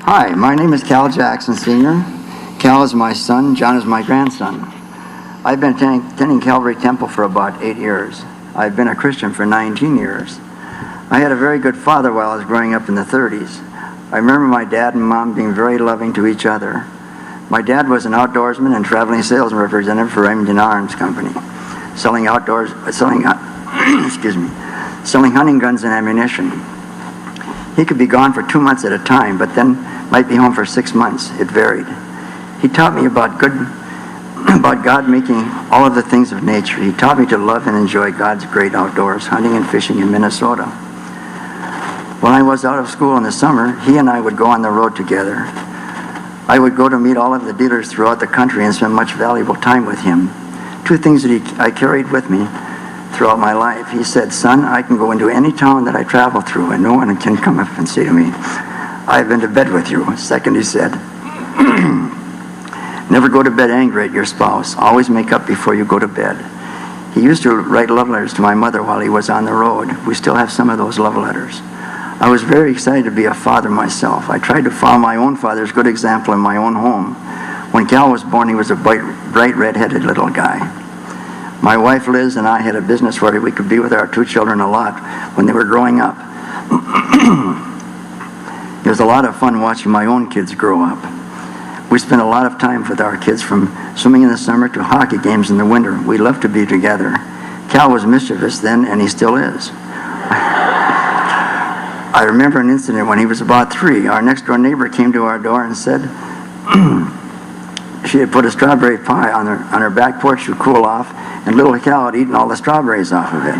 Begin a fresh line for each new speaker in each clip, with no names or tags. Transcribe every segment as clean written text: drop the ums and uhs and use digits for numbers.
Hi, my name is Cal Jackson Sr. Cal is my son, John is my grandson. I've been attending Calvary Temple for about 8 years. I've been a Christian for 19 years. I had a very good father while I was growing up in the 30s. I remember my dad and mom being very loving to each other. My dad was an outdoorsman and traveling sales representative for Remington Arms Company, selling hunting guns and ammunition. He could be gone for 2 months at a time, but then might be home for 6 months. It varied. He taught me about God making all of the things of nature. He taught me to love and enjoy God's great outdoors, hunting and fishing in Minnesota. When I was out of school in the summer, he and I would go on the road together. I would go to meet all of the dealers throughout the country and spend much valuable time with him. Two things that I carried with me throughout my life. He said, "Son, I can go into any town that I travel through and no one can come up and say to me, I've been to bed with you." Second, he said, "Never go to bed angry at your spouse. Always make up before you go to bed." He used to write love letters to my mother while he was on the road. We still have some of those love letters. I was very excited to be a father myself. I tried to follow my own father's good example in my own home. When Cal was born, he was a bright red-headed little guy. My wife Liz and I had a business where we could be with our two children a lot when they were growing up. It was a lot of fun watching my own kids grow up. We spent a lot of time with our kids, from swimming in the summer to hockey games in the winter. We loved to be together. Cal was mischievous then, and he still is. I remember an incident when he was about 3. Our next door neighbor came to our door and said she had put a strawberry pie on her back porch to cool off, and little Cal had eaten all the strawberries off of it.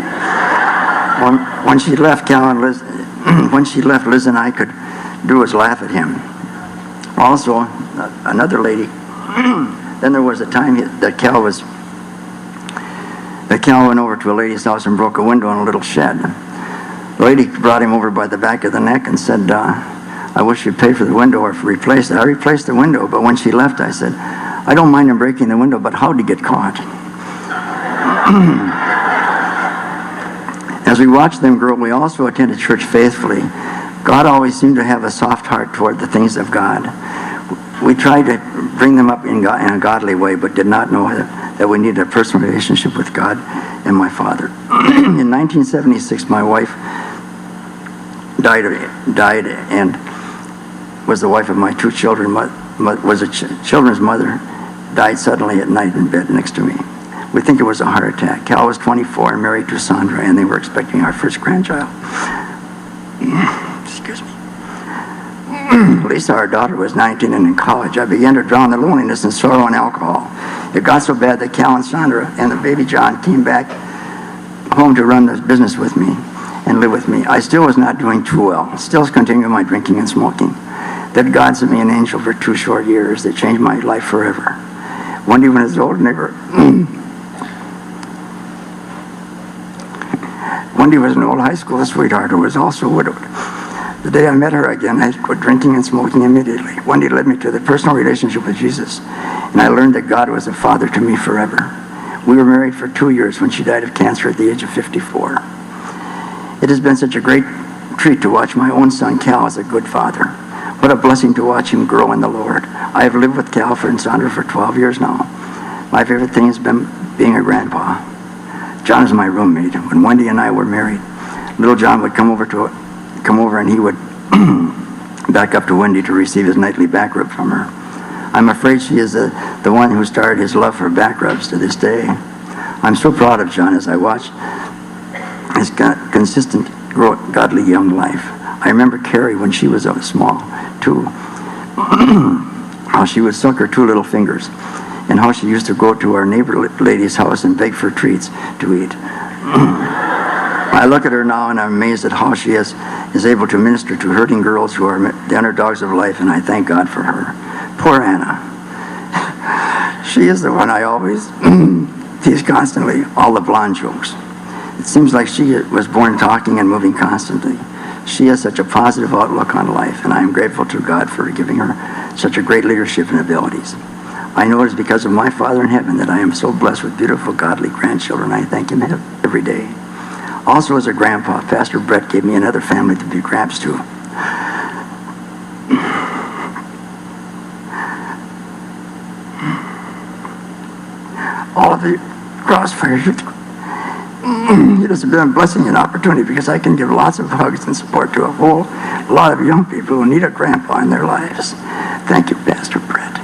When she left, Liz and I could do was laugh at him. Also, another lady, then there was a time that Cal went over to a lady's house and broke a window in a little shed. The lady brought him over by the back of the neck and said, "I wish you'd pay for the window or replace it." I replaced the window, but when she left, I said, "I don't mind him breaking the window, but how'd he get caught?" As we watched them grow, we also attended church faithfully. God always seemed to have a soft heart toward the things of God. We tried to bring them up in a godly way, but did not know that we needed a personal relationship with God and my father. In 1976, my wife died and was the wife of my two children, was a children's mother, died suddenly at night in bed next to me. We think it was a heart attack. Cal was 24 and married to Sandra, and they were expecting our first grandchild. Excuse me. Lisa, our daughter, was 19 and in college. I began to drown the loneliness and sorrow in alcohol. It got so bad that Cal and Sandra and the baby John came back home to run the business with me and live with me. I still was not doing too well. Still continuing my drinking and smoking. Then God sent me an angel for 2 short years that changed my life forever. Wendy, when his old neighbor, Wendy was an old high school sweetheart who was also widowed. The day I met her again, I quit drinking and smoking immediately. Wendy led me to the personal relationship with Jesus, and I learned that God was a father to me forever. We were married for 2 years when she died of cancer at the age of 54. It has been such a great treat to watch my own son Cal as a good father. What a blessing to watch him grow in the Lord. I have lived with Cal and Sandra for 12 years now. My favorite thing has been being a grandpa. John is my roommate. When Wendy and I were married, little John would come over and he would back up to Wendy to receive his nightly back rub from her. I'm afraid she is the one who started his love for back rubs to this day. I'm so proud of John as I watch his consistent, godly young life. I remember Carrie when she was small, too, how she would suck her 2 little fingers, and how she used to go to our neighbor lady's house and beg for treats to eat. I look at her now and I'm amazed at how she is able to minister to hurting girls who are the underdogs of life, and I thank God for her. Poor Anna. She is the one I always tease constantly, all the blonde jokes. It seems like she was born talking and moving constantly. She has such a positive outlook on life, and I am grateful to God for giving her such a great leadership and abilities. I know it is because of my Father in heaven that I am so blessed with beautiful, godly grandchildren. I thank him every day. Also, as a grandpa, Pastor Brett gave me another family to be gramps to. the crossfire. It has been a blessing and opportunity because I can give lots of hugs and support to a whole lot of young people who need a grandpa in their lives. Thank you, Pastor Brett.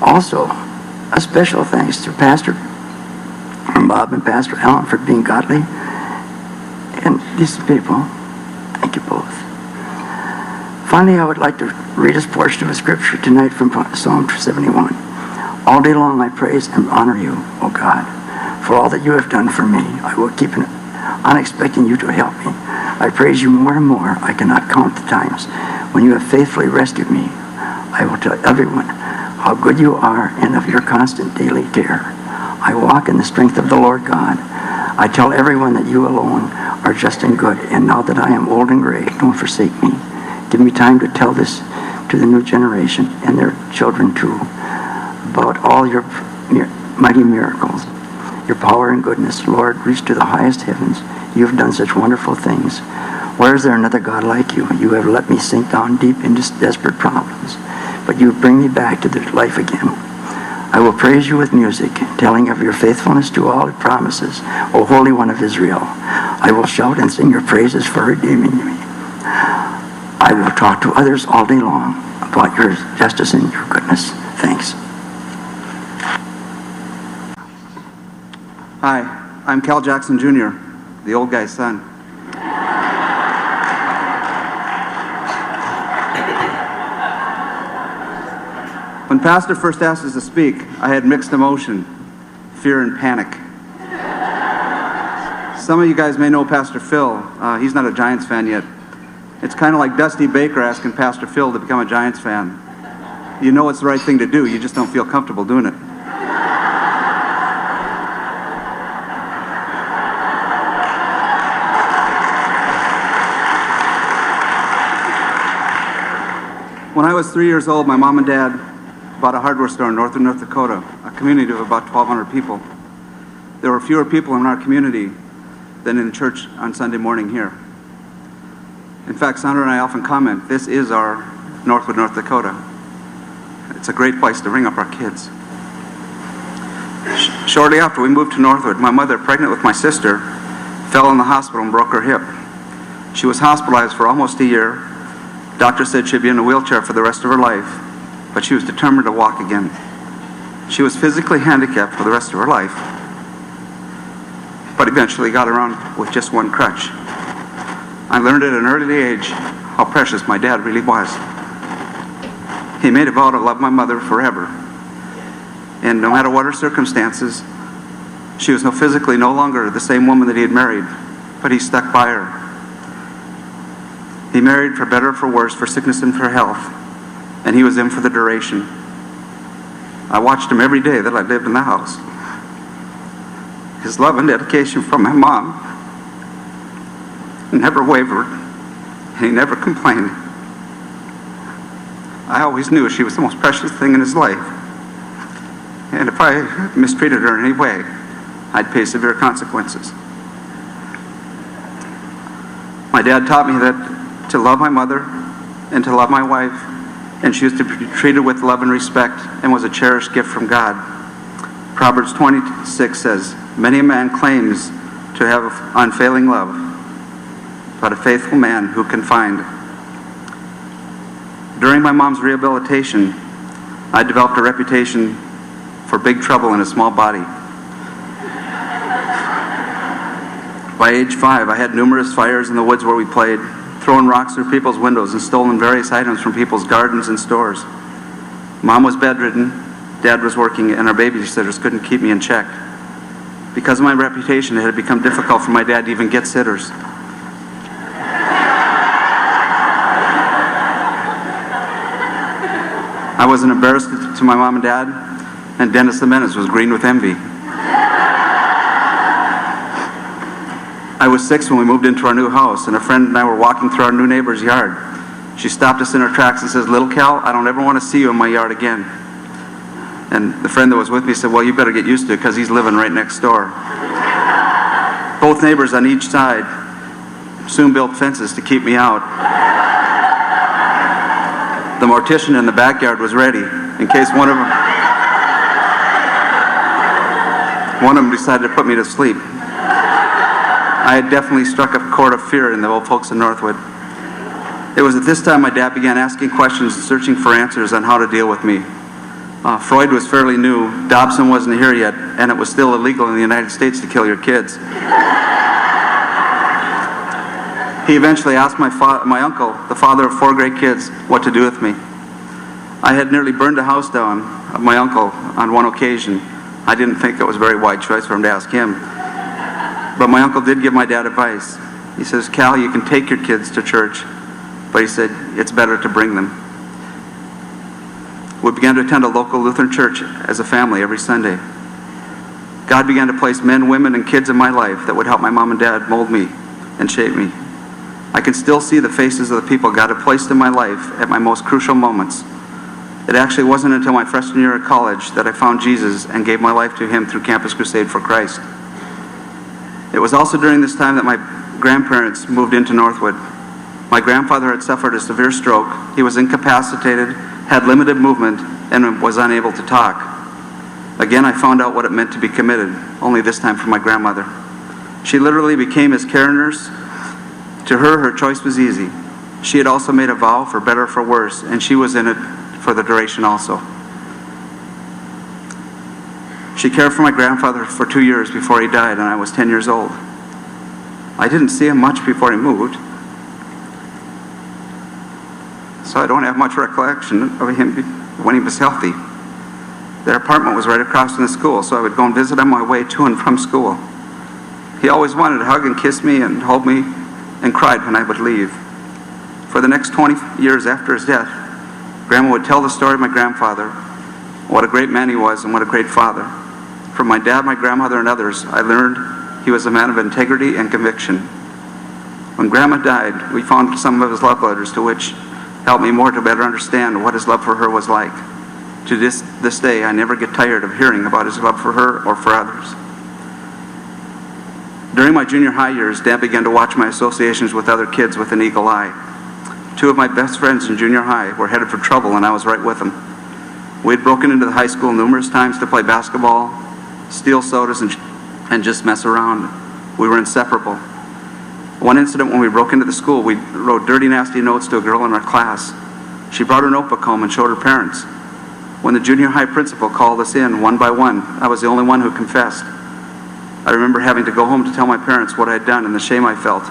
Also, a special thanks to Pastor Bob and Pastor Alan for being godly and decent people. Thank you both. Finally, I would like to read a portion of scripture tonight from Psalm 71. All day long I praise and honor you, O God, for all that you have done for me. I will keep on expecting you to help me. I praise you more and more. I cannot count the times when you have faithfully rescued me. I will tell everyone how good you are and of your constant daily care. I walk in the strength of the Lord God. I tell everyone that you alone are just and good, and now that I am old and gray, don't forsake me. Give me time to tell this to the new generation and their children too, about all your mighty miracles. Your power and goodness, Lord, reach to the highest heavens. You have done such wonderful things. Where is there another God like you? You have let me sink down deep into desperate problems, but you bring me back to life again. I will praise you with music, telling of your faithfulness to all your promises, O Holy One of Israel. I will shout and sing your praises for redeeming me. I will talk to others all day long about your justice and your goodness. Thanks.
Hi, I'm Cal Jackson Jr., the old guy's son. When Pastor first asked us to speak, I had mixed emotion, fear and panic. Some of you guys may know Pastor Phil. He's not a Giants fan yet. It's kind of like Dusty Baker asking Pastor Phil to become a Giants fan. You know it's the right thing to do, you just don't feel comfortable doing it. When I was 3 years old, my mom and dad bought a hardware store in northern North Dakota, a community of about 1,200 people. There were fewer people in our community than in church on Sunday morning here. In fact, Sandra and I often comment, this is our Northwood, North Dakota. It's a great place to bring up our kids. Shortly after we moved to Northwood, my mother, pregnant with my sister, fell in the hospital and broke her hip. She was hospitalized for almost a year. Doctor said she'd be in a wheelchair for the rest of her life, but she was determined to walk again. She was physically handicapped for the rest of her life, but eventually got around with just one crutch. I learned at an early age how precious my dad really was. He made a vow to love my mother forever, and no matter what her circumstances, she was physically no longer the same woman that he had married, but he stuck by her. He married for better or for worse, for sickness and for health, and he was in for the duration. I watched him every day that I lived in the house. His love and dedication from my mom never wavered, and he never complained. I always knew she was the most precious thing in his life, and if I mistreated her in any way, I'd pay severe consequences. My dad taught me that to love my mother and to love my wife, and she was to be treated with love and respect and was a cherished gift from God. Proverbs 26 says, many a man claims to have unfailing love, but a faithful man who can find. During my mom's rehabilitation, I developed a reputation for big trouble in a small body. By age 5, I had numerous fires in the woods where we played, thrown rocks through people's windows, and stolen various items from people's gardens and stores. Mom was bedridden, Dad was working, and our babysitters couldn't keep me in check. Because of my reputation, it had become difficult for my dad to even get sitters. I was an embarrassment to my mom and dad, and Dennis the Menace was green with envy. I was 6 when we moved into our new house, and a friend and I were walking through our new neighbor's yard. She stopped us in our tracks and says, little Cal, I don't ever want to see you in my yard again. And the friend that was with me said, well, you better get used to it because he's living right next door. Both neighbors on each side soon built fences to keep me out. The mortician in the backyard was ready in case one of them One of them decided to put me to sleep. I had definitely struck a chord of fear in the old folks in Northwood. It was at this time my dad began asking questions and searching for answers on how to deal with me. Freud was fairly new, Dobson wasn't here yet, and it was still illegal in the United States to kill your kids. He eventually asked my uncle, the father of 4 great kids, what to do with me. I had nearly burned the house down of my uncle on one occasion. I didn't think it was a very wide choice for him to ask him. But my uncle did give my dad advice. He says, Cal, you can take your kids to church, but he said, it's better to bring them. We began to attend a local Lutheran church as a family every Sunday. God began to place men, women, and kids in my life that would help my mom and dad mold me and shape me. I can still see the faces of the people God had placed in my life at my most crucial moments. It actually wasn't until my freshman year at college that I found Jesus and gave my life to him through Campus Crusade for Christ. It was also during this time that my grandparents moved into Northwood. My grandfather had suffered a severe stroke. He was incapacitated, had limited movement, and was unable to talk. Again, I found out what it meant to be committed, only this time for my grandmother. She literally became his care nurse. To her, her choice was easy. She had also made a vow, for better or for worse, and she was in it for the duration also. She cared for my grandfather for 2 years before he died, and I was 10 years old. I didn't see him much before he moved, so I don't have much recollection of him when he was healthy. Their apartment was right across from the school, so I would go and visit on my way to and from school. He always wanted to hug and kiss me and hold me and cried when I would leave. For the next 20 years after his death, Grandma would tell the story of my grandfather, what a great man he was and what a great father. From my dad, my grandmother, and others, I learned he was a man of integrity and conviction. When Grandma died, we found some of his love letters, to which helped me more to better understand what his love for her was like. To this day, I never get tired of hearing about his love for her or for others. During my junior high years, Dad began to watch my associations with other kids with an eagle eye. 2 of my best friends in junior high were headed for trouble, and I was right with them. We had broken into the high school numerous times to play basketball, steal sodas, and just mess around. We were inseparable. One incident when we broke into the school, we wrote dirty, nasty notes to a girl in our class. She brought her notebook home and showed her parents. When the junior high principal called us in one by one, I was the only one who confessed. I remember having to go home to tell my parents what I had done and the shame I felt.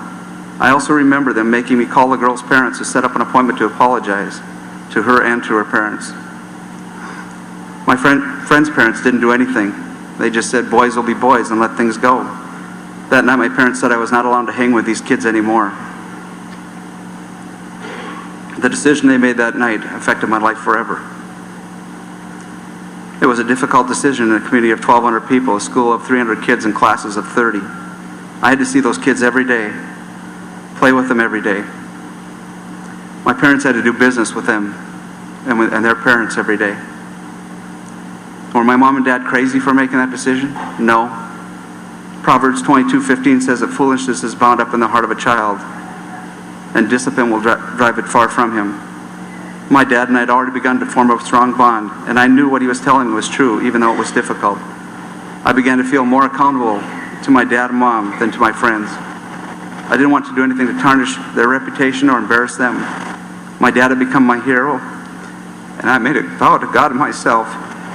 I also remember them making me call the girl's parents to set up an appointment to apologize to her and to her parents. My friend's parents didn't do anything. They just said, boys will be boys, and let things go. That night, my parents said I was not allowed to hang with these kids anymore. The decision they made that night affected my life forever. It was a difficult decision in a community of 1,200 people, a school of 300 kids and classes of 30. I had to see those kids every day, play with them every day. My parents had to do business with them and their parents every day. Were my mom and dad crazy for making that decision? No. Proverbs 22:15 says that foolishness is bound up in the heart of a child, and discipline will drive it far from him. My dad and I had already begun to form a strong bond, and I knew what he was telling me was true, even though it was difficult. I began to feel more accountable to my dad and mom than to my friends. I didn't want to do anything to tarnish their reputation or embarrass them. My dad had become my hero, and I made a vow to God and myself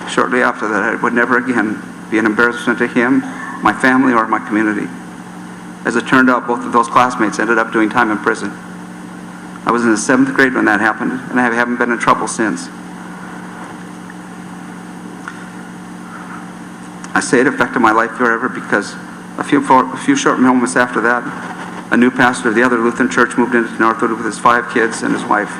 shortly after that I would never again be an embarrassment to him, my family, or my community. As it turned out, both of those classmates ended up doing time in prison. I was in the 7th grade when that happened, and I haven't been in trouble since. I say it affected my life forever because a few short moments after that, a new pastor of the other Lutheran church moved into Northwood with his 5 kids and his wife.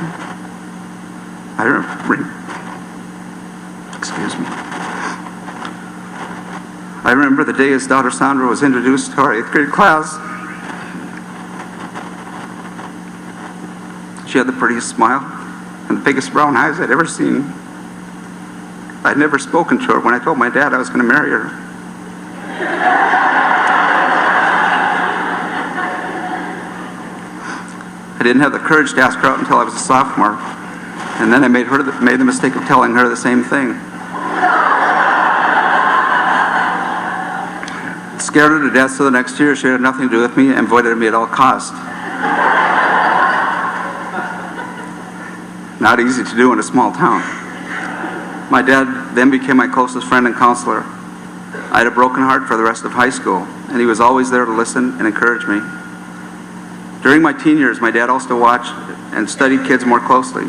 I remember the day his daughter Sandra was introduced to our 8th grade class. She had the prettiest smile and the biggest brown eyes I'd ever seen. I'd never spoken to her when I told my dad I was going to marry her. I didn't have the courage to ask her out until I was a sophomore, and then I made the mistake of telling her the same thing. scared her to death, so the next year she had nothing to do with me and avoided me at all costs. Not easy to do in a small town. My dad then became my closest friend and counselor. I had a broken heart for the rest of high school, and he was always there to listen and encourage me. During my teen years, my dad also watched and studied kids more closely.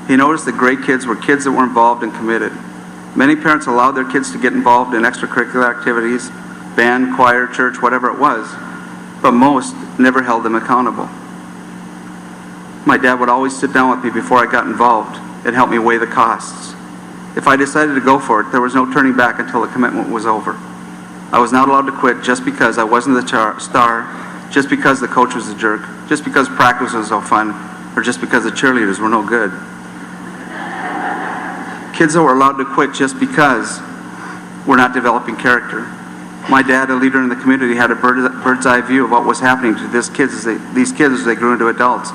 He noticed that great kids were kids that were involved and committed. Many parents allowed their kids to get involved in extracurricular activities, band, choir, church, whatever it was, but most never held them accountable. My dad would always sit down with me before I got involved and help me weigh the costs. If I decided to go for it, there was no turning back until the commitment was over. I was not allowed to quit just because I wasn't the star, just because the coach was a jerk, just because practice was so fun, or just because the cheerleaders were no good. Kids that were allowed to quit just because we're not developing character. My dad, a leader in the community, had a bird's eye view of what was happening to these kids as they grew into adults.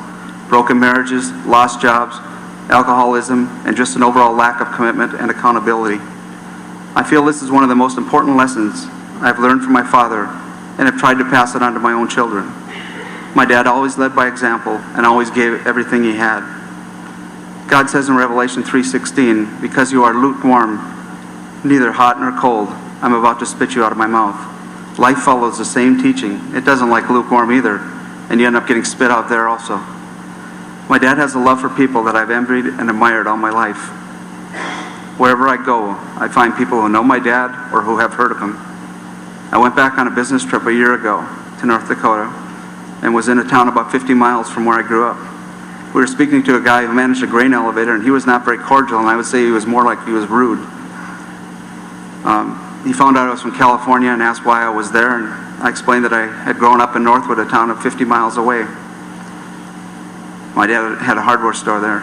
Broken marriages, lost jobs, alcoholism, and just an overall lack of commitment and accountability. I feel this is one of the most important lessons I've learned from my father and have tried to pass it on to my own children. My dad always led by example and always gave everything he had. God says in Revelation 3:16, "Because you are lukewarm, neither hot nor cold, I'm about to spit you out of my mouth." Life follows the same teaching. It doesn't like lukewarm either, and you end up getting spit out there also. My dad has a love for people that I've envied and admired all my life. Wherever I go, I find people who know my dad or who have heard of him. I went back on a business trip a year ago to North Dakota and was in a town about 50 miles from where I grew up. We were speaking to a guy who managed a grain elevator, and he was not very cordial, and I would say he was more like he was rude. He found out I was from California and asked why I was there, and I explained that I had grown up in Northwood, a town of 50 miles away. My dad had a hardware store there.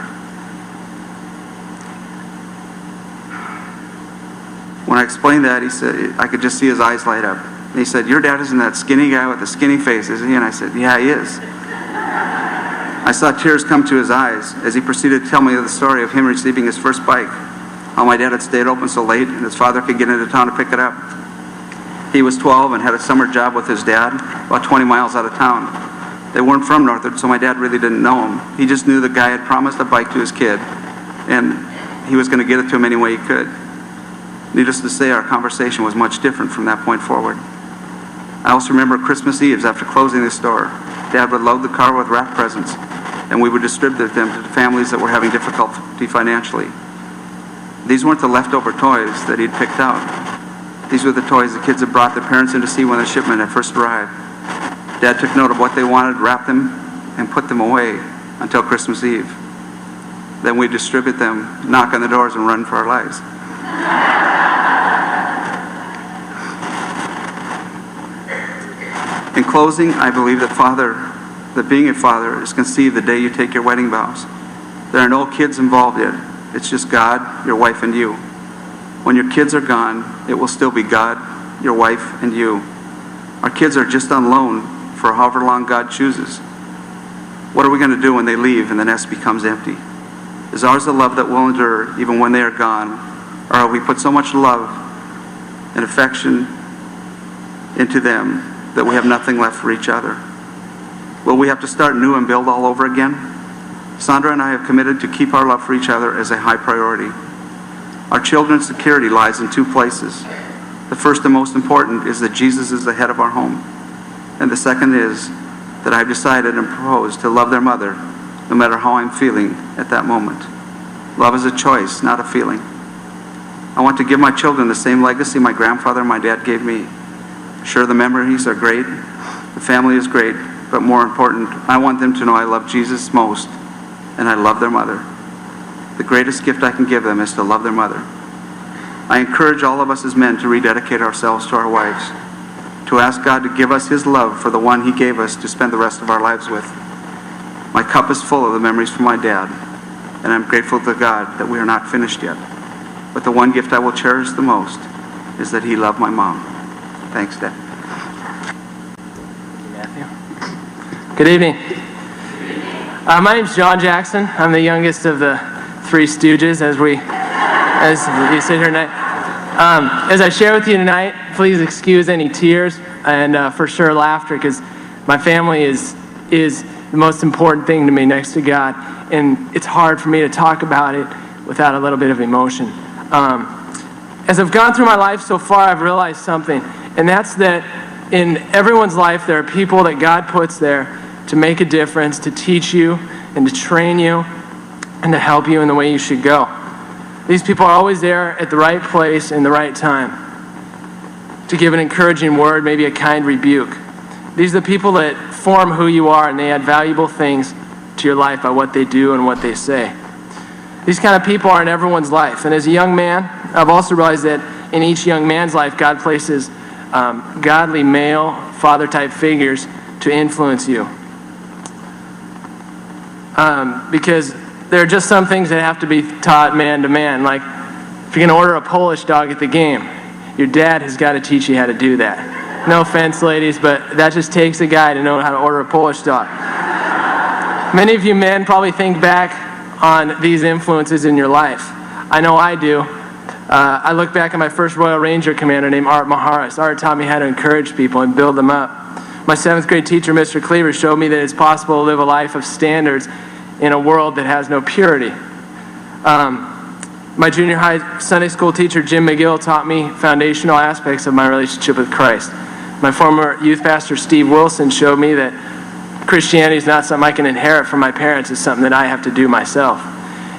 When I explained that, he said, I could just see his eyes light up. And he said, "Your dad isn't that skinny guy with the skinny face, is he?" And I said, "Yeah, he is." I saw tears come to his eyes as he proceeded to tell me the story of him receiving his first bike, how my dad had stayed open so late and his father could get into town to pick it up. He was 12 and had a summer job with his dad about 20 miles out of town. They weren't from Northwood, so my dad really didn't know him. He just knew the guy had promised a bike to his kid, and he was going to get it to him any way he could. Needless to say, our conversation was much different from that point forward. I also remember Christmas Eves after closing the store. Dad would load the car with wrapped presents, and we would distribute them to the families that were having difficulty financially. These weren't the leftover toys that he'd picked out. These were the toys the kids had brought their parents in to see when the shipment had first arrived. Dad took note of what they wanted, wrapped them, and put them away until Christmas Eve. Then we'd distribute them, knock on the doors, and run for our lives. In closing, I believe that being a father is conceived the day you take your wedding vows. There are no kids involved yet. It's just God, your wife, and you. When your kids are gone, it will still be God, your wife, and you. Our kids are just on loan for however long God chooses. What are we going to do when they leave and the nest becomes empty? Is ours a love that will endure even when they are gone? Or have we put so much love and affection into them that we have nothing left for each other? Will we have to start new and build all over again? Sandra and I have committed to keep our love for each other as a high priority. Our children's security lies in two places. The first and most important is that Jesus is the head of our home. And the second is that I've decided and proposed to love their mother no matter how I'm feeling at that moment. Love is a choice, not a feeling. I want to give my children the same legacy my grandfather and my dad gave me. Sure, the memories are great, the family is great, but more important, I want them to know I love Jesus most, and I love their mother. The greatest gift I can give them is to love their mother. I encourage all of us as men to rededicate ourselves to our wives, to ask God to give us His love for the one He gave us to spend the rest of our lives with. My cup is full of the memories from my dad, and I'm grateful to God that we are not finished yet. But the one gift I will cherish the most is that He loved my mom. Thanks, Dad.
Thank you, Matthew. Good evening. My name's John Jackson. I'm the youngest of the three Stooges as you sit here tonight. As I share with you tonight, please excuse any tears. and for sure laughter, because my family is the most important thing to me next to God, and it's hard for me to talk about it without a little bit of emotion. As I've gone through my life so far, I've realized something, and that's that in everyone's life there are people that God puts there to make a difference, to teach you and to train you and to help you in the way you should go. These people are always there at the right place in the right time to give an encouraging word, maybe a kind rebuke. These are the people that form who you are, and they add valuable things to your life by what they do and what they say. These kind of people are in everyone's life. And as a young man, I've also realized that in each young man's life, God places godly male, father-type figures to influence you. Because there are just some things that have to be taught man to man. Like, if you're going to order a Polish dog at the game, your dad has got to teach you how to do that. No offense, ladies, but that just takes a guy to know how to order a Polish dog. Many of you men probably think back on these influences in your life. I know I do. I look back at my first Royal Ranger commander named Art Maharis. Art taught me how to encourage people and build them up. My 7th grade teacher, Mr. Cleaver, showed me that it's possible to live a life of standards in a world that has no purity. My junior high Sunday school teacher, Jim McGill, taught me foundational aspects of my relationship with Christ. My former youth pastor, Steve Wilson, showed me that Christianity is not something I can inherit from my parents. It's something that I have to do myself.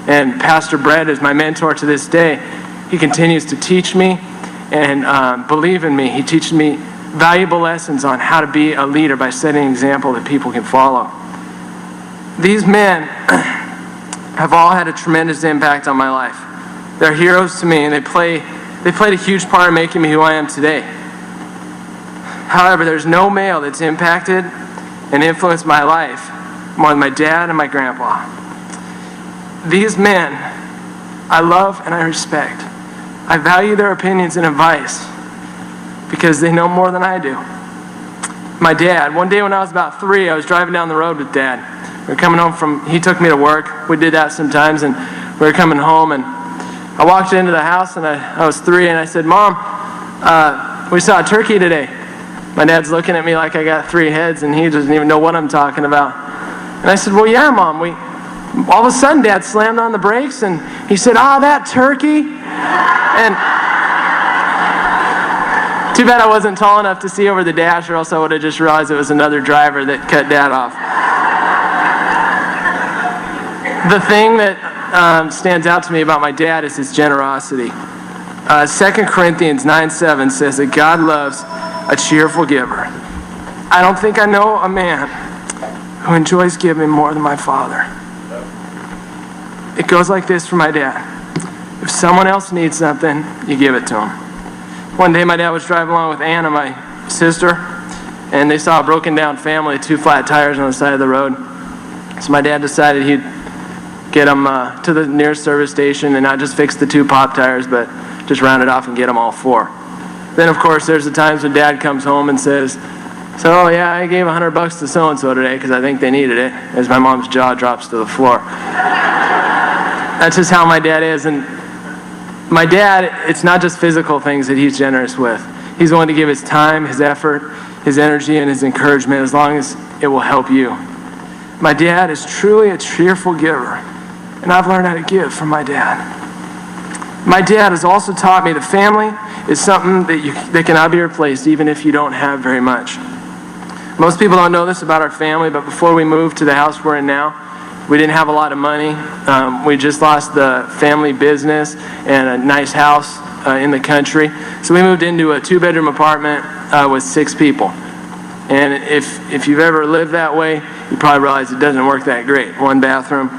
And Pastor Brett is my mentor to this day. He continues to teach me and believe in me. He teaches me valuable lessons on how to be a leader by setting an example that people can follow. These men have all had a tremendous impact on my life. They're heroes to me, and they played a huge part in making me who I am today. However, there's no male that's impacted and influenced my life more than my dad and my grandpa. These men I love and I respect. I value their opinions and advice because they know more than I do. My dad, one day when I was about 3, I was driving down the road with Dad. We were coming home he took me to work. We did that sometimes, and we were coming home, and I walked into the house, and I was 3, and I said, "Mom, we saw a turkey today." My dad's looking at me like I got 3 heads, and he doesn't even know what I'm talking about. And I said, "Well, yeah, Mom, all of a sudden, Dad slammed on the brakes, and he said, that turkey." And too bad I wasn't tall enough to see over the dash, or else I would have just realized it was another driver that cut Dad off. The thing that stands out to me about my dad is his generosity. 2 Corinthians 9:7 says that God loves a cheerful giver. I don't think I know a man who enjoys giving more than my father. It goes like this for my dad. If someone else needs something, you give it to them. One day my dad was driving along with Anna, my sister, and they saw a broken down family, 2 flat tires on the side of the road. So my dad decided he'd get them to the nearest service station and not just fix the 2 pop tires, but just round it off and get them all 4. Then, of course, there's the times when Dad comes home and says, "So, yeah, I gave $100 to so-and-so today because I think they needed it," as my mom's jaw drops to the floor. That's just how my dad is. And my dad, it's not just physical things that he's generous with. He's willing to give his time, his effort, his energy, and his encouragement as long as it will help you. My dad is truly a cheerful giver, and I've learned how to give from my dad. My dad has also taught me that family is something that cannot be replaced even if you don't have very much. Most people don't know this about our family, but before we moved to the house we're in now, we didn't have a lot of money. We just lost the family business and a nice house in the country. So we moved into a 2-bedroom apartment with 6 people. And if you've ever lived that way, you probably realize it doesn't work that great. 1 bathroom.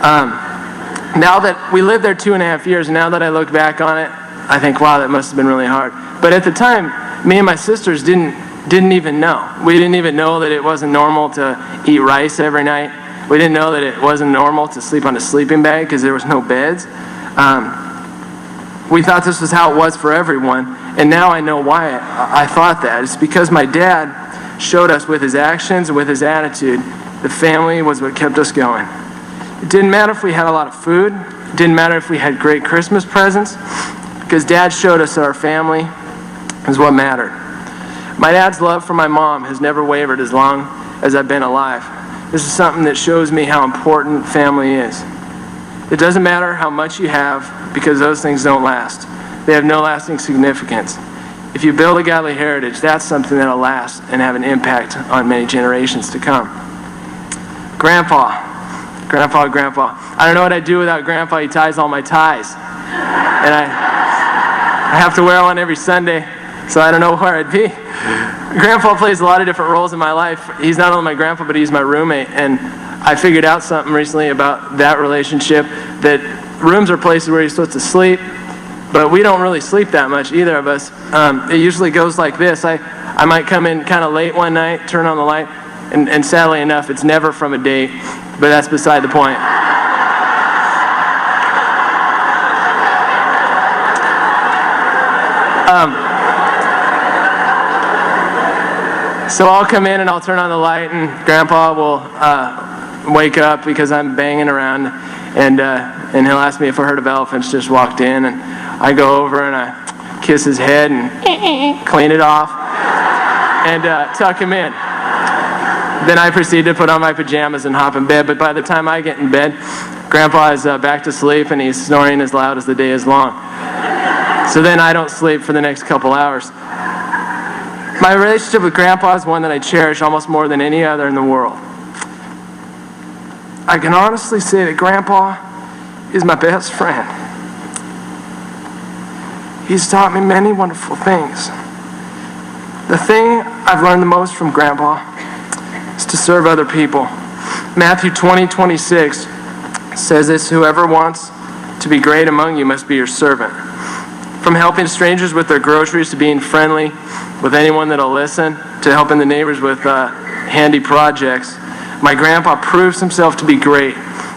Now that we lived there 2.5 years, now that I look back on it, I think, wow, that must have been really hard. But at the time, me and my sisters didn't even know. We didn't even know that it wasn't normal to eat rice every night. We didn't know that it wasn't normal to sleep on a sleeping bag because there was no beds. We thought this was how it was for everyone, and now I know why I thought that. It's because my dad showed us with his actions and with his attitude, the family was what kept us going. It didn't matter if we had a lot of food. It didn't matter if we had great Christmas presents, because Dad showed us that our family is what mattered. My dad's love for my mom has never wavered as long as I've been alive. This is something that shows me how important family is. It doesn't matter how much you have, because those things don't last. They have no lasting significance. If you build a godly heritage, that's something that'll last and have an impact on many generations to come. Grandpa. I don't know what I'd do without Grandpa. He ties all my ties. And I have to wear one every Sunday, so I don't know where I'd be. Grandpa plays a lot of different roles in my life. He's not only my grandpa, but he's my roommate. And I figured out something recently about that relationship, that rooms are places where you're supposed to sleep, but we don't really sleep that much, either of us. It usually goes like this. I might come in kind of late one night, turn on the light, and sadly enough, it's never from a date, but that's beside the point. So I'll come in and I'll turn on the light, and Grandpa will wake up because I'm banging around, and he'll ask me if I heard of elephants just walked in, and I go over and I kiss his head and clean it off and tuck him in. Then I proceed to put on my pajamas and hop in bed, but by the time I get in bed, Grandpa is back to sleep and he's snoring as loud as the day is long. So then I don't sleep for the next couple hours. My relationship with Grandpa is one that I cherish almost more than any other in the world. I can honestly say that Grandpa is my best friend. He's taught me many wonderful things. The thing I've learned the most from Grandpa is to serve other people. Matthew 20:26 says this: whoever wants to be great among you must be your servant. From helping strangers with their groceries, to being friendly with anyone that'll listen, to helping the neighbors with handy projects, my grandpa proves himself to be great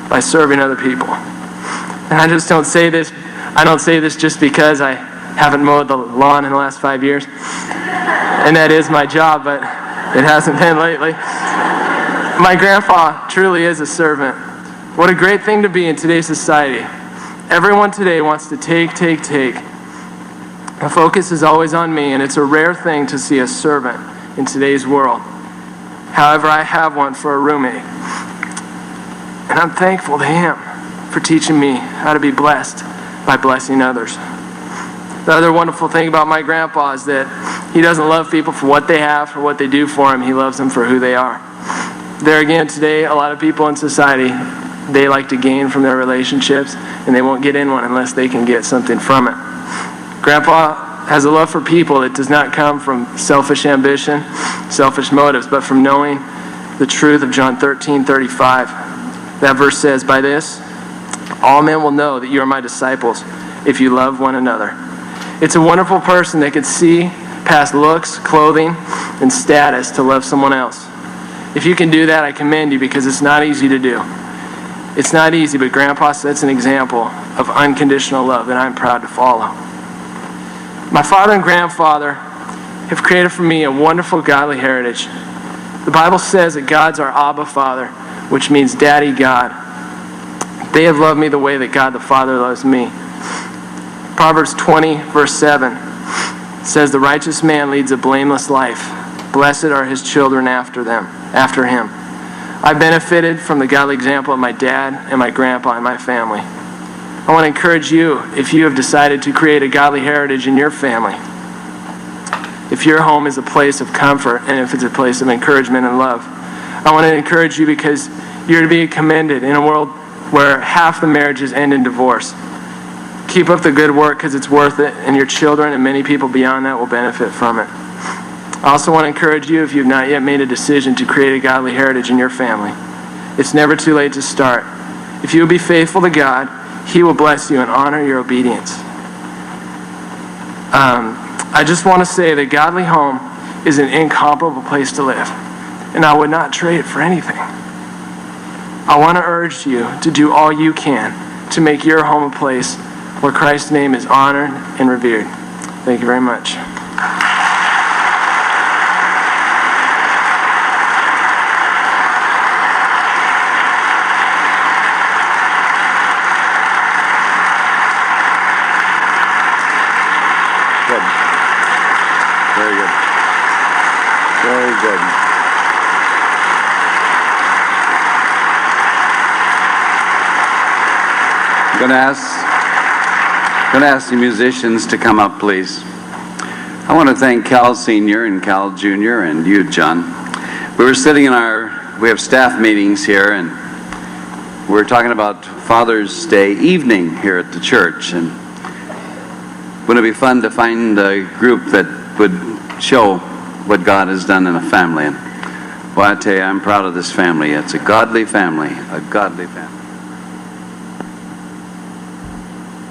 by serving other people. And I don't say this just because I haven't mowed the lawn in the last 5 years, and that is my job, but it hasn't been lately. My grandpa truly is a servant. What a great thing to be in today's society. Everyone today wants to take. The focus is always on me, and it's a rare thing to see a servant in today's world. However, I have one for a roommate, and I'm thankful to him for teaching me how to be blessed by blessing others. The other wonderful thing about my grandpa is that he doesn't love people for what they have, for what they do for him. He loves them for who they are. There again, today, a lot of people in society, they like to gain from their relationships, and they won't get in one unless they can get something from it. Grandpa has a love for people that does not come from selfish ambition, selfish motives, but from knowing the truth of John 13:35. That verse says, by this, all men will know that you are my disciples if you love one another. It's a wonderful person that can see past looks, clothing, and status to love someone else. If you can do that, I commend you, because it's not easy to do. It's not easy, but Grandpa sets an example of unconditional love that I'm proud to follow. My father and grandfather have created for me a wonderful godly heritage. The Bible says that God's our Abba Father, which means Daddy God. They have loved me the way that God the Father loves me. Proverbs 20, verse 7 says, the righteous man leads a blameless life. Blessed are his children after him. I benefited from the godly example of my dad and my grandpa and my family. I want to encourage you, if you have decided to create a godly heritage in your family, if your home is a place of comfort and if it's a place of encouragement and love, I want to encourage you, because you're to be commended in a world where half the marriages end in divorce. Keep up the good work, because it's worth it, and your children and many people beyond that will benefit from it. I also want to encourage you, if you've not yet made a decision to create a godly heritage in your family, it's never too late to start. If you will be faithful to God, He will bless you and honor your obedience. I just want to say that godly home is an incomparable place to live, and I would not trade it for anything. I want to urge you to do all you can to make your home a place where Christ's name is honored and revered. Thank you very much.
Good. Very good. good. I'm going to ask the musicians to come up, please. I want to thank Cal Sr. and Cal Jr. and you, John. We were sitting we have staff meetings here, and we were talking about Father's Day evening here at the church. And wouldn't it be fun to find a group that would show what God has done in a family? And well, I tell you, I'm proud of this family. It's a godly family, a godly family.